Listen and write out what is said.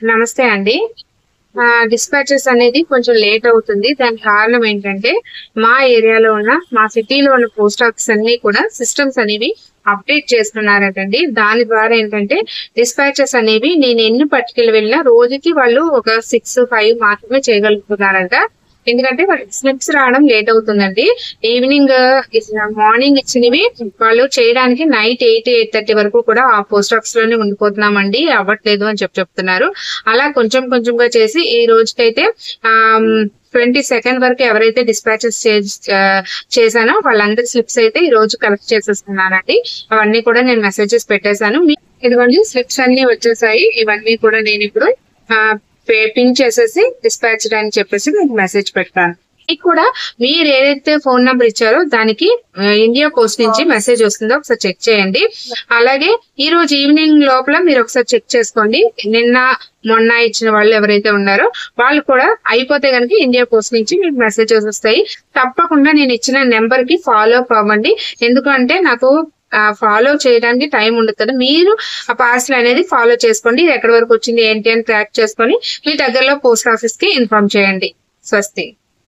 నమస్తే అండి. డిస్పాచెస్ అనేది కొంచెం లేట్ అవుతుంది. దానికి కారణం ఏంటంటే, మా ఏరియాలో ఉన్న, మా సిటీలో ఉన్న పోస్ట్ ఆఫీస్ అన్నీ కూడా సిస్టమ్స్ అనేవి అప్డేట్ చేస్తున్నారటండి. దాని ద్వారా ఏంటంటే, డిస్పాచెస్ అనేవి నేను ఎన్ని పట్టుకెళ్ళి వెళ్ళినా రోజుకి వాళ్ళు ఒక 6, 5 మాత్రమే చేయగలుగుతున్నారంట. ఎందుకంటే వాళ్ళకి స్లిప్స్ రావడం లేట్ అవుతుందండి. ఈవినింగ్ మార్నింగ్ ఇచ్చినవి వాళ్ళు చేయడానికి నైట్ 8, 8:30 వరకు కూడా ఆ పోస్ట్ ఆఫీస్ లోనే ఉండిపోతున్నామండి, అవ్వట్లేదు అని చెప్తున్నారు. అలా కొంచెం కొంచెంగా చేసి ఈ రోజుకైతే 22nd వరకు ఎవరైతే డిస్పాచెస్ చేశానో వాళ్ళందరి స్లిప్స్ అయితే ఈ రోజు కలెక్ట్ చేసేస్తున్నానండి. అవన్నీ కూడా నేను మెసేజెస్ పెట్టేశాను. ఇదిగోండి స్లిప్స్ అన్ని వచ్చేసాయి. ఇవన్నీ కూడా నేను ఇప్పుడు పిన్ చేసేసి డిస్పాచ్ అని చెప్పేసి మీకు మెసేజ్ పెడతాను. మీకు కూడా మీరు ఏదైతే ఫోన్ నంబర్ ఇచ్చారో దానికి ఇండియా పోస్ట్ నుంచి మెసేజ్ వస్తుందో ఒకసారి చెక్ చేయండి. అలాగే ఈ రోజు ఈవినింగ్ లోపల మీరు ఒకసారి చెక్ చేసుకోండి. నిన్న మొన్న ఇచ్చిన వాళ్ళు ఎవరైతే ఉన్నారో వాళ్ళు కూడా అయిపోతే కనుక ఇండియా పోస్ట్ నుంచి మీకు మెసేజెస్ వస్తాయి. తప్పకుండా నేను ఇచ్చిన నెంబర్ కి ఫాలో అప్ అవ్వండి. ఎందుకంటే నాకు ఫాలో చేయడానికి టైం ఉండదు కదా. మీరు ఆ పార్సల్ అనేది ఫాలో చేసుకోండి. ఎక్కడి వరకు వచ్చింది ఏంటి అని ట్రాక్ చేసుకొని మీ దగ్గరలో పోస్ట్ ఆఫీస్ కి ఇన్ఫార్మ్ చేయండి. స్వస్తి.